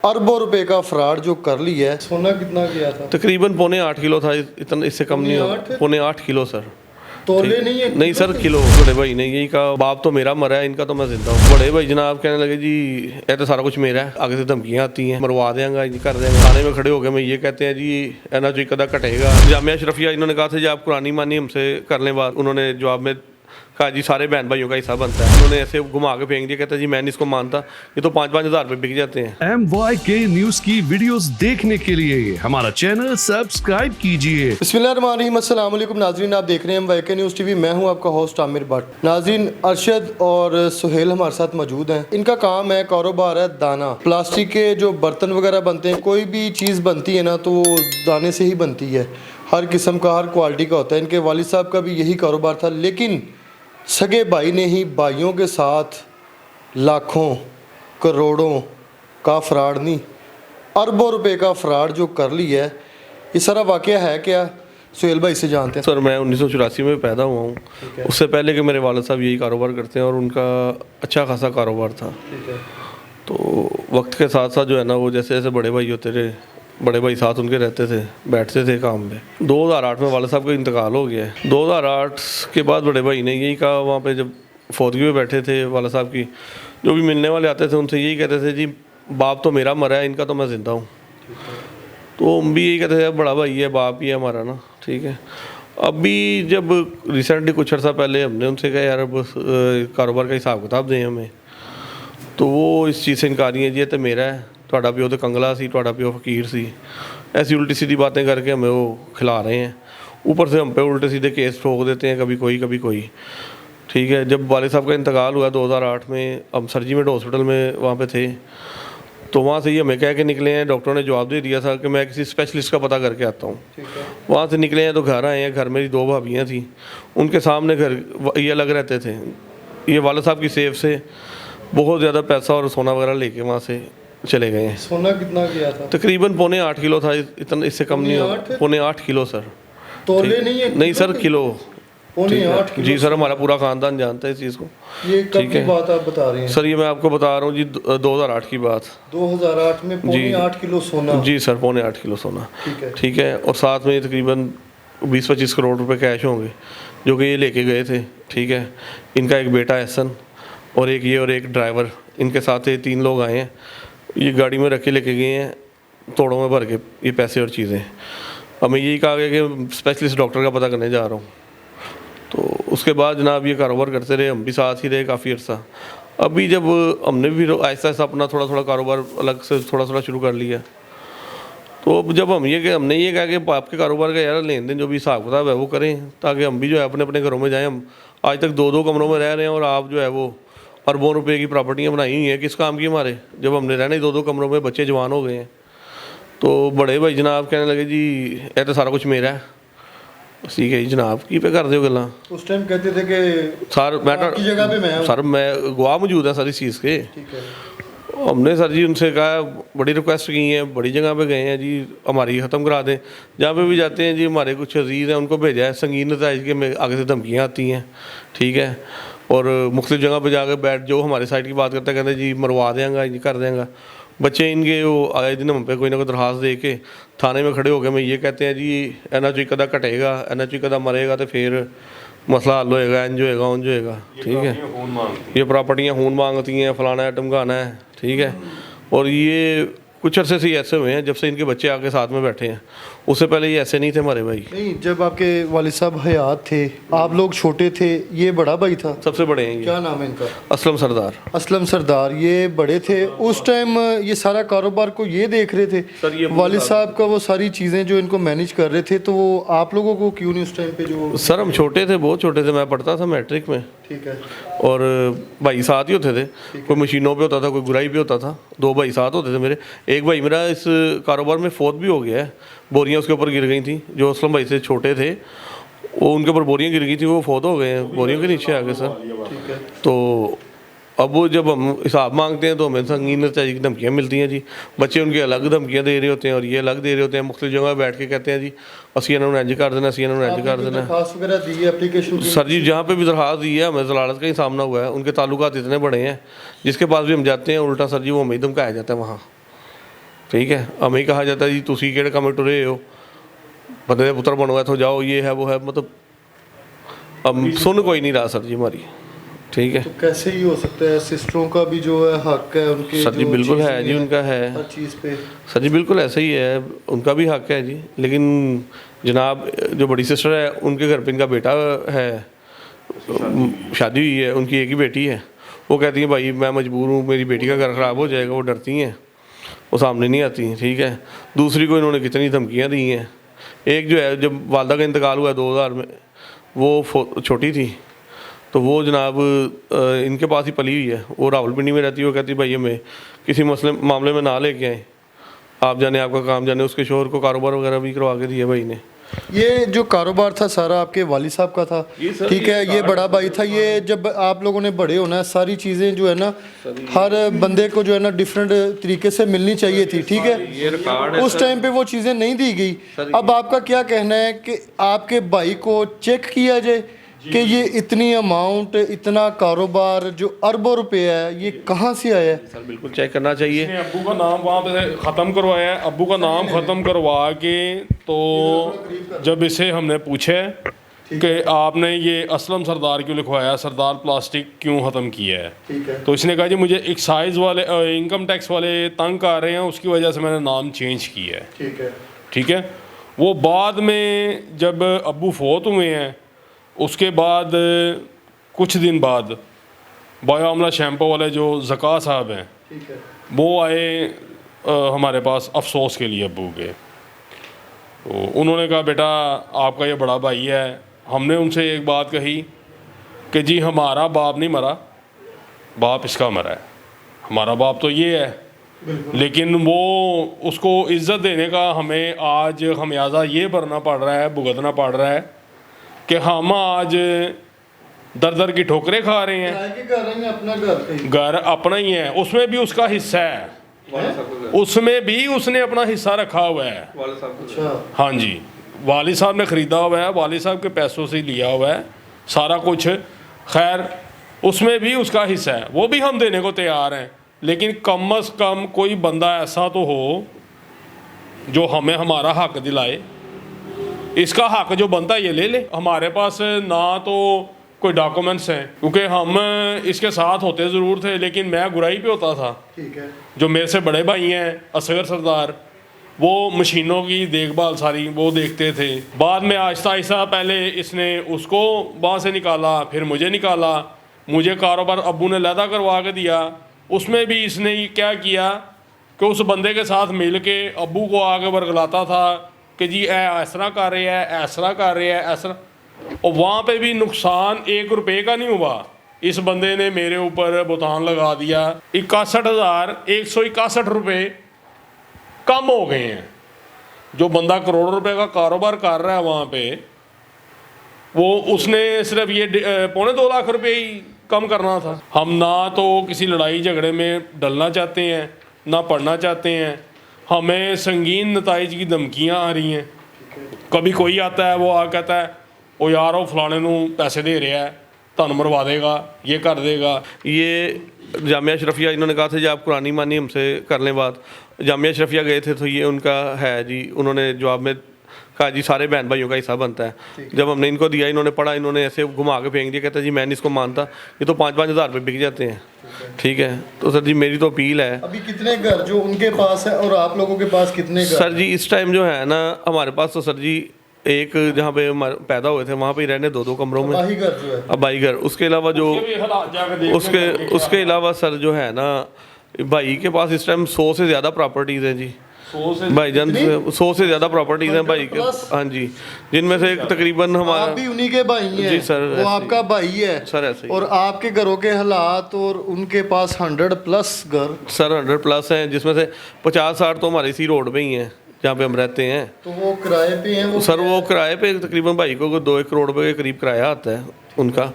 अरबों रुपए का फ्रॉड जो कर लिया है। सोना कितना गया था? तकरीबन 8.25 किलो था, इतना इससे कम नहीं हो। 8.25 किलो सर। तोले नहीं है? नहीं सर, किलो। बड़े भाई ने यही कहा, बाप तो मेरा मरा है, इनका तो मैं जिंदा हूँ। बड़े भाई जनाब कहने लगे जी ये तो सारा कुछ मेरा है, आगे से धमकियाँ आती हैं, मरवा देंगे, कर देंगे। थाने में खड़े हो गए, मैं ये कहते हैं जी एना जो कदा कटेगा। जामिया अशरफिया इन्होंने कहा था जी आप कुरानी मानी हमसे कर लें बात। उन्होंने जवाब में कहा जी सारे बहन भाइयों का हिस्सा बनता है। उन्होंने ऐसे घुमा के फेंक दिया, कहता जी मैं नहीं इसको मानता, ये तो 5-5 हज़ार रुपये बिक जाते हैं। MYK न्यूज की वीडियोस देखने के लिए हमारा चैनल सब्सक्राइब कीजिए। बिस्मिल्लाहिर्रहमानिर्रहीम, अस्सलाम वालेकुम नाजरीन, आप देख रहे हैं MYK न्यूज़ टीवी। मैं हूं आपका होस्ट आमिर भट्ट। नाजरीन, अरशद और सुहेल हमारे साथ मौजूद हैं। इनका काम है, कारोबार है दाना। प्लास्टिक के जो बर्तन वगैरह बनते हैं, कोई भी चीज़ बनती है ना तो वो दाने से ही बनती है। हर किस्म का, हर क्वालिटी का होता है। इनके वालिद साहब का भी यही कारोबार था, लेकिन सगे भाई ने ही भाइयों के साथ लाखों करोड़ों का फ्रॉड नहीं, अरबों रुपए का फ्रॉड जो कर लिया है। ये सारा वाकया है क्या? सुहेल भाई से जानते हैं। सर मैं 1984 में पैदा हुआ हूँ। उससे पहले के मेरे वालिद साहब यही कारोबार करते हैं और उनका अच्छा खासा कारोबार था। तो वक्त के साथ साथ जो है ना, वो जैसे जैसे बड़े भाई होते रहे, बड़े भाई साथ उनके रहते थे, बैठते थे काम में। 2008 में वालिद साहब का इंतकाल हो गया है। 2008 के बाद बड़े भाई ने यही कहा, वहाँ पे जब फौतगी में बैठे थे वालिद साहब की, जो भी मिलने वाले आते थे उनसे यही कहते थे जी बाप तो मेरा मरा है, इनका तो मैं ज़िंदा हूँ। तो हम भी यही कहते थे बड़ा भाई है, बाप ही है हमारा ना, ठीक है। अभी जब रिसेंटली कुछ अर्सा पहले हमने उनसे कहा यार अब कारोबार का हिसाब किताब दें हमें, तो वो इस चीज़ से इनकारी है जी तो मेरा है, ਤੁਹਾਡਾ ਪਿਓ तो कंगला सी, ਤੁਹਾਡਾ ਪਿਓ फकीर सी। ऐसी उल्टी सीधी बातें करके हमें वो खिला रहे हैं। ऊपर से हम पे उल्टे सीधे केस ठोक देते हैं, कभी कोई। ठीक है, जब वालिद साहब का इंतकाल हुआ 2008 में, हम सरजीमेंट हॉस्पिटल में वहाँ पे थे, तो वहाँ से ही हमें कह के निकले हैं, डॉक्टरों ने जवाब दे दिया था कि मैं किसी स्पेशलिस्ट का पता करके आता हूँ। वहाँ से निकले हैं तो घर आए हैं। घर मेरी 2 भाभियाँ थी, उनके सामने घर ये अलग रहते थे। ये वालिद साहब की सेफ से बहुत ज़्यादा पैसा और सोना वगैरह लेके वहाँ से चले गए हैं। सोना कितना गया था? तकरीबन 8.25 किलो था, इतना इससे कम नहीं हो। 8.25 किलो सर। तोले नहीं है? नहीं सर, किलो। 8.25 किलो? जी सर, हमारा पूरा ख़ानदान जानता है इस चीज़ को। ये कब की बात आप बता रहे हैं? सर ये मैं आपको बता रहा हूँ जी 2008 की बात। 2008 में 8.25 किलो सोना? जी सर, 8.25 किलो सोना। ठीक है, और साथ में तकरीबन 20-25 करोड़ रुपए कैश होंगे जो कि ये लेके गए थे। ठीक है, इनका एक बेटा एहसन और एक ये और एक ड्राइवर, इनके साथ ये 3 लोग आए हैं। ये गाड़ी में रख के लेके गए हैं, तोड़ों में भर के ये पैसे और चीज़ें। अब मैं यही कहा गया कि स्पेशलिस्ट डॉक्टर का पता करने जा रहा हूँ। तो उसके बाद जनाब ये कारोबार करते रहे, हम भी साथ ही रहे काफ़ी अर्सा। अभी जब हमने भी आहिस्ता आहिस्ता अपना थोड़ा कारोबार अलग से थोड़ा शुरू कर लिया, तो जब हमने ये कहा कि आपके कारोबार का यार लेन देन जो भी हिसाब किताब है वो करें, ताकि हम भी जो है अपने अपने घरों में जाएँ। हम आज तक 2-2 कमरों में रह रहे हैं और आप जो है वो अरबों रुपए की प्रॉपर्टियाँ बनाई हुई हैं। किस काम की हमारे? जब हमने रहने 2-2 कमरों में, बच्चे जवान हो गए हैं। तो बड़े भाई जनाब कहने लगे जी ये तो सारा कुछ मेरा है। ठीक है जनाब, की पे कर दो गल्ला। उस टाइम कहते थे कि सर आपकी जगह पे मैं हूं। सर मैं गवाह मौजूद है सारी चीज़ के। ठीक है। हमने सर जी उनसे कहा, बड़ी रिक्वेस्ट की है, बड़ी जगह पे गए हैं जी, हमारी ख़त्म करा दें। जहाँ पे भी जाते हैं जी हमारे कुछ अजीज़ हैं, उनको भेजा है संगीन नताइज के में आगे से धमकियाँ आती हैं। ठीक है, और मुख्तलिफ जगह पे जाकर बैठ, जो हमारे साइड की बात करते हैं कहते जी मरवा देंगे, ये कर देंगे। बच्चे इनके वो आए दिन हम पे कोई ना कोई दरखास्त दे के थाने में खड़े हो गए, मैं ये कहते हैं जी एना जो कदा कटेगा, एना जो कदा मरेगा तो फिर मसला हल होएगा, इंज होएगा, उंज होएगा। ठीक है, ये प्रॉपर्टियाँ खून मांगती हैं, फलाना है टमकाना है। ठीक है, और ये कुछ अरसे से ऐसे हुए हैं जब से इनके बच्चे आके साथ में बैठे हैं। उससे पहले ये ऐसे नहीं थे हमारे भाई। नहीं, जब आपके वालिद साहब हयात थे, आप लोग छोटे थे, ये बड़ा भाई था? सबसे बड़े हैं ये। क्या नाम है इनका? असलम सरदार। असलम सरदार, ये बड़े थे उस टाइम। ये सारा कारोबार को ये देख रहे थे सर, ये वालिद साहब का, वो सारी चीज़ें जो इनको मैनेज कर रहे थे। तो वो आप लोगों को क्यों नहीं उस टाइम पे? जो सर हम छोटे थे, बहुत छोटे थे, मैं पढ़ता था मैट्रिक में। ठीक है। और भाई साथ ही होते थे, कोई मशीनों पे होता था, कोई गुराई पे होता था। 2 भाई साथ होते थे मेरे। एक भाई मेरा इस कारोबार में फौत भी हो गया है, बोरियां उसके ऊपर गिर गई थी। जो असलम भाई से छोटे थे वो, उनके ऊपर बोरियां गिर गई थी, वो फौत हो गए हैं बोरियों के नीचे आ गए सर। ठीक है। तो अब वो जब हम हिसाब मांगते हैं तो हमें संगीन नतीजे की धमकियाँ मिलती हैं जी। बच्चे उनके अलग धमकियाँ दे रहे होते हैं और ये अलग दे रहे होते हैं। मुख्तलिफ जगह बैठ के कहते हैं जी असी इन्होंने इंज कर देना, असी इन्होंने इंज कर देना। सर जी जहाँ पे भी दरखास्त दी है हमें जलालत का ही सामना हुआ है। उनके ताल्लुकात इतने बड़े हैं, जिसके पास भी हम जाते हैं उल्टा सर जी वो हमें धमकाया जाता है वहाँ। ठीक है, हमें कहा जाता है जी तुसी किहड़े काम टुरे हो, बंदे दे पुत्र बनो, इत्थों जाओ, ये है वो है, मतलब अब सुन कोई नहीं रहा सर जी हमारी। ठीक है, तो कैसे ही हो सकता है? सिस्टरों का भी जो है हक है उनके, सर जी जो बिल्कुल है चीज़ें जी, हैं, उनका है हर चीज़ पे। सर जी, बिल्कुल ऐसा ही है, उनका भी हक है जी। लेकिन जनाब जो बड़ी सिस्टर है उनके घर पे इनका बेटा है, शादी हुई है, उनकी एक ही बेटी है। वो कहती है भाई मैं मजबूर हूँ, मेरी बेटी का घर ख़राब हो जाएगा, वो डरती हैं, वो सामने नहीं आती हैं। ठीक है, दूसरी को इन्होंने कितनी धमकियाँ दी हैं। एक जो है, जब वालदा का इंतकाल हुआ 2000 में, वो छोटी थी, तो वो जनाब इनके पास ही पली हुई है, वो रावलपिंडी में रहती है। वो कहती भाई हमें किसी मामले में ना लेके आए, आप जाने आपका काम जाने। उसके शोहर को कारोबार वगैरह भी करवा के दिया भाई ने। ये जो कारोबार था सारा आपके वालिद साहब का था, ठीक है, ये बड़ा भाई था। ये जब आप लोगों ने बड़े होना है, सारी चीज़ें जो है ना हर बंदे को जो है ना डिफरेंट तरीके से मिलनी चाहिए थी, ठीक है। उस टाइम पे वो चीज़ें नहीं दी गई। अब आपका क्या कहना है कि आपके भाई को चेक किया जाए कि ये इतनी अमाउंट, इतना कारोबार जो अरबों रुपए है, ये कहाँ से आया है? सर बिल्कुल चेक करना चाहिए। इसने अब्बू का नाम वहाँ पे ख़त्म करवाया है। अब्बू का नाम ख़त्म करवा के तो जब इसे हमने पूछे कि आपने ये असलम सरदार क्यों लिखवाया, सरदार प्लास्टिक क्यों ख़त्म किया है, ठीक है। तो इसने कहा जी मुझे एक्साइज वाले इनकम टैक्स वाले तंग आ रहे हैं, उसकी वजह से मैंने नाम चेंज किया है। ठीक है, ठीक है। वो बाद में जब अब्बू फोत हुए हैं, उसके बाद कुछ दिन बाद बायो आमला शैम्पू वाले जो ज़का साहब हैं, ठीक है, वो आए हमारे पास अफसोस के लिए अब्बू के। तो उन्होंने कहा बेटा आपका ये बड़ा भाई है। हमने उनसे एक बात कही कि जी हमारा बाप नहीं मरा, बाप इसका मरा है, हमारा बाप तो ये है, लेकिन वो उसको इज़्ज़त देने का हमें आज खमियाजा ये भरना पड़ रहा है, भुगतना पड़ रहा है कि हम आज दर दर की ठोकरें खा रहे हैं। किराए के घर हैं या अपना घर पे? घर अपना ही है, उसमें भी उसका हिस्सा है, उसमें भी उसने अपना हिस्सा रखा हुआ है। अच्छा, हाँ जी, वालिद साहब ने ख़रीदा हुआ है, वालिद साहब के पैसों से लिया हुआ है सारा कुछ। खैर उसमें भी उसका हिस्सा है, वो भी हम देने को तैयार हैं, लेकिन कम अज़ कम कोई बंदा ऐसा तो हो जो हमें हमारा हक दिलाए। इसका हक जो बनता है ये ले ले। हमारे पास ना तो कोई डॉक्यूमेंट्स हैं, क्योंकि हम इसके साथ होते ज़रूर थे, लेकिन मैं गुराई पे होता था। ठीक है। जो मेरे से बड़े भाई हैं असगर सरदार, वो मशीनों की देखभाल सारी वो देखते थे। बाद में आहिस्ता आहिस्ता पहले इसने उसको वहाँ से निकाला, फिर मुझे निकाला, मुझे कारोबार अब्बू ने लैदा करवा के दिया। उसमें भी इसने क्या किया कि उस बंदे के साथ मिल के अब्बू को आगे वर्गलाता था कि जी इस तरह कर रहे हैं, इस तरह कर रहे हैं, इस तरह। और वहाँ पे भी नुकसान 1 रुपये का नहीं हुआ। इस बंदे ने मेरे ऊपर बुतान लगा दिया, 61,161 रुपये कम हो गए हैं। जो बंदा करोड़ों रुपए का कारोबार कर रहा है वहाँ पे, वो उसने सिर्फ ये 2.25 लाख रुपए ही कम करना था। हम ना तो किसी लड़ाई झगड़े में डलना चाहते हैं, ना पढ़ना चाहते हैं। हमें संगीन नताइज की धमकियाँ आ रही हैं। कभी कोई आता है, वो आ कहता है ओ यार वो फलाने नू पैसे दे रहा है, तुहानू मरवा देगा, ये कर देगा। ये जामिया अशरफिया इन्होंने कहा था जी आप कुरानी मानी हमसे कर लें बात। जामिया अशरफिया गए थे तो ये उनका है जी, उन्होंने जवाब में कहा जी सारे बहन भाइयों का हिस्सा बनता है। जब हमने इनको दिया, इन्होंने पढ़ा, इन्होंने ऐसे घुमा के फेंक दिया। कहता जी मैं नहीं इसको मानता, ये तो 5-5 हज़ार रुपये बिक जाते हैं। ठीक है, तो सर जी मेरी तो अपील है। अभी कितने घर जो उनके पास है और आप लोगों के पास कितने घर? सर जी इस टाइम जो है ना हमारे पास तो सर जी एक जहाँ पे पैदा हुए थे वहाँ पे ही रहने 2-2 कमरों में अबाही घर जो है, अबाई घर। उसके अलावा जो उसके अलावा सर जो है ना भाई के पास इस टाइम 100 से ज़्यादा प्रॉपर्टीज़ हैं जी। भाईजान 100 से ज़्यादा प्रॉपर्टीज़ हैं भाई के। हाँ जी, जिनमें से तकरीबन हमारा आप भी उन्हीं के भाई हैं? जी सर, वो आपका भाई है सर ऐसे ही। और आपके घरों के हालात और उनके पास 100+ घर? सर 100+ हैं, जिसमें से 50-60 तो हमारे इसी रोड पे ही हैं जहाँ पे हम रहते हैं। तो वो किराए पे हैं? वो सर वो किराए पे तकरीबन भाई को 2-1 करोड़ रुपये के करीब किराया आता है, उनका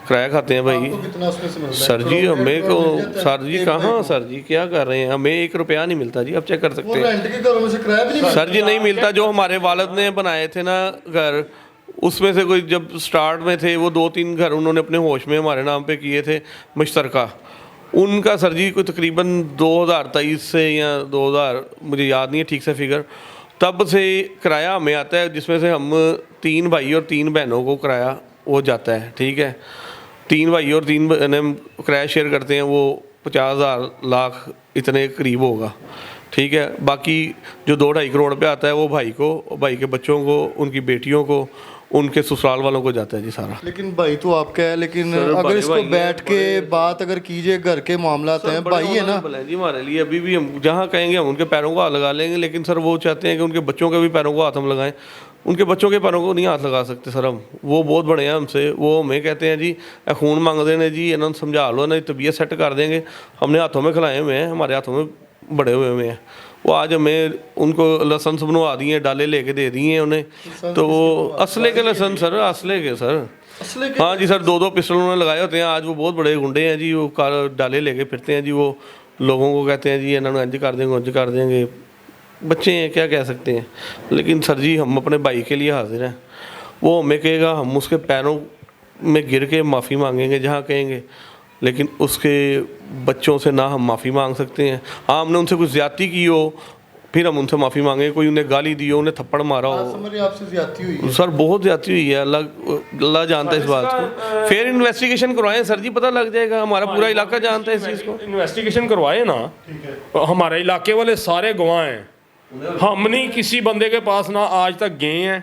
किराया खाते हैं भाई। आपको कितना उसमें से मिलता है? सर जी करोड़, हमें 1 को करोड़ मिल जाता है? सर जी एक कहाँ भाई को? सर जी क्या कर रहे हैं, हमें 1 रुपया नहीं मिलता जी, आप चेक कर सकते वो हैं। रेंट के घरों में से किराया भी नहीं मिलता? सर जी नहीं मिलता। जो हमारे वालिद ने बनाए थे ना घर, उसमें से कोई जब स्टार्ट में थे वो 2-3 घर उन्होंने अपने होश में हमारे नाम पे किए थे मुश्तरका। उनका सर जी कोई तकरीबन 2023 से या 2000, मुझे याद नहीं है ठीक से फिगर, तब से किराया हमें आता है, जिसमें से हम 3 भाई और 3 बहनों को किराया वो जाता है। ठीक है, 3 भाई और 3 बहनें किराया शेयर करते हैं, वो 50,000 लाख इतने करीब होगा। ठीक है, बाकी जो 2-2.5 करोड़ रुपया आता है वो भाई को, भाई के बच्चों को, उनकी बेटियों को, उनके ससुराल वालों को जाता है जी सारा। लेकिन भाई तो आपका है, लेकिन सर, अगर बड़े इसको भाई हैं, बैठ के बात अगर कीजिए, घर के मामला हैं, भाई है ना। जी हमारे लिए अभी भी हम जहाँ कहेंगे हम उनके पैरों को हाथ लगा लेंगे, लेकिन सर वो चाहते हैं कि उनके बच्चों के भी पैरों को हाथ हम लगाएं। उनके बच्चों के पैरों को नहीं हाथ लगा सकते सर हम, वो बहुत बड़े हैं हमसे। वो हमें कहते हैं जी खून मांगते हैं जी, इन्होंने समझा लो ना, तबीयत सेट कर देंगे। हमने हाथों में खिलाए हुए हैं, हमारे हाथों में बड़े हुए हैं। वो आज हमें उनको लाइसेंस बनवा दिए, डाले लेके दे दिए हैं उन्हें, तो वो असले के लाइसेंस सर, असले के सर। हाँ जी सर, 2-2 पिस्टल उन्होंने लगाए होते हैं। आज वो बहुत बड़े गुंडे हैं जी, वो कार डाले लेके फिरते हैं जी। वो लोगों को कहते हैं जी इन्होंने इंज कर देंगे, उंज कर देंगे। बच्चे हैं, क्या कह सकते हैं। लेकिन सर जी हम अपने भाई के लिए हाजिर हैं। वो हमें कहेगा, हम उसके पैरों में गिर के माफ़ी मांगेंगे जहाँ कहेंगे, लेकिन उसके बच्चों से ना हम माफ़ी मांग सकते हैं। हाँ, हमने उनसे कुछ ज़्यादती की हो फिर हम उनसे माफ़ी मांगेंगे, कोई उन्हें गाली दी हो, उन्हें थप्पड़ मारा हो। आपसे ज्यादती हुई है सर बहुत ज़्यादती हुई है, अल्लाह जानता है इस बात को। फिर इन्वेस्टिगेशन करवाएं सर जी, पता लग जाएगा। हमारा पूरा इलाका जानता है इस चीज़ को। इन्वेस्टिगेशन करवाए ना, हमारे इलाके वाले सारे गवाह हैं। हम नहीं किसी बंदे के पास ना आज तक गए हैं।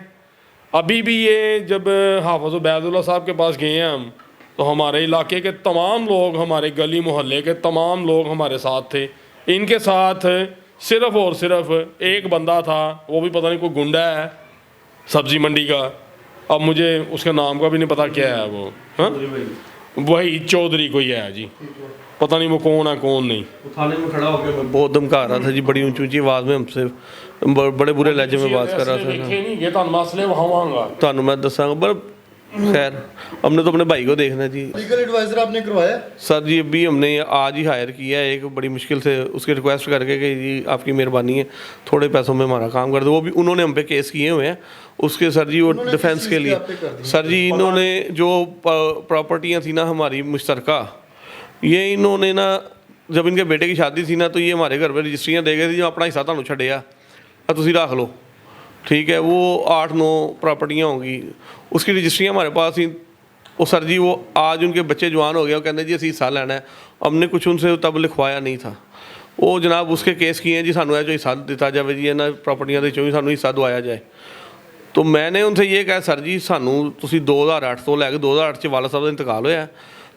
अभी भी ये जब हाफिज़ उबैदुल्लाह साहब के पास गए हैं हम, तो हमारे इलाके के तमाम लोग, हमारे गली मोहल्ले के तमाम लोग हमारे साथ थे। इनके साथ सिर्फ़ और सिर्फ एक बंदा था, वो भी पता नहीं कोई गुंडा है सब्ज़ी मंडी का, अब मुझे उसके नाम का भी नहीं पता क्या है वो। हाँ, वही चौधरी कोई है जी, पता नहीं वो कौन है कौन नहीं। थाने में खड़ा होकर मैं बहुत धमका रहा था जी, बड़ी ऊंची ऊंची आवाज़ में हमसे बड़े बुरे लहजे में बात कर रहा था। नहीं मसले वहाँ ਤੁਹਾਨੂੰ मैं दसांगा, पर खैर हमने तो अपने भाई को देखना जी। लीगल एडवाइजर आपने करवाया? सर जी अभी हमने आज ही हायर किया है, एक बड़ी मुश्किल से उसकी रिक्वेस्ट करके कि जी आपकी मेहरबानी है, थोड़े पैसों में हमारा काम कर दो। वो भी उन्होंने हम पे केस किए हुए हैं उसके सर जी, वो डिफेंस के लिए। सर जी इन्होंने जो प्रॉपर्टियाँ थी ना हमारी मुश्तरका, ये इन्होंने ना जब इनके बेटे की शादी थी ना, तो ये हमारे घर पर रजिस्ट्रियाँ दे गए थी, जो अपना हिस्सा ਤੁਹਾਨੂੰ ਛੱਡਿਆ तुसी रख लो। ठीक है, वो 8-9 प्रॉपर्टियाँ होंगी, उसकी रजिस्ट्रियाँ हमारे पास ही। वो सर जी वो आज उनके बच्चे जवान हो गए, वो कहते जी असी हिस्सा लेना है। हमने कुछ उनसे तब लिखवाया नहीं था। वो जनाब उसके केस किए हैं जी, सानू जो हिस्सा दिता जाए जी, इन्होंने प्रॉपर्टियाँ के चो भी सानू हिस्सा दवाया जाए। तो मैंने उनसे ये कहा सर जी सानू तुसी 2008 तो लैके 2008 वाला साहब का इंतकाल होया,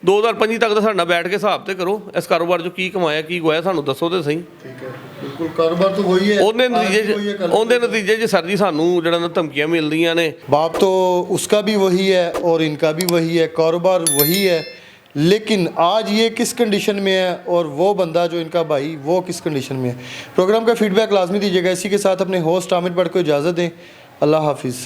2025 तक तो साडा बैठ के हिसाब तो करो, इस कारोबार चो की कमाया की गोया सानू दसो तो सही। ठीक है, बिल्कुल कारोबार तो वही है। ਉਹਦੇ ਨਤੀਜੇ 'ਚ ਸਰ ਜੀ ਸਾਨੂੰ ਜਿਹੜਾ ਨਾ ਧਮਕੀਆਂ ਮਿਲਦੀਆਂ ਨੇ। बाप तो उसका भी वही है और इनका भी वही है, कारोबार वही है, लेकिन आज ये किस कंडीशन में है और वो बंदा जो इनका भाई वो किस कंडीशन में है। प्रोग्राम का फीडबैक लाजमी दीजिएगा। इसी के साथ अपने होस्ट आमिर भट्ट को इजाज़त दें। अल्लाह हाफिज़।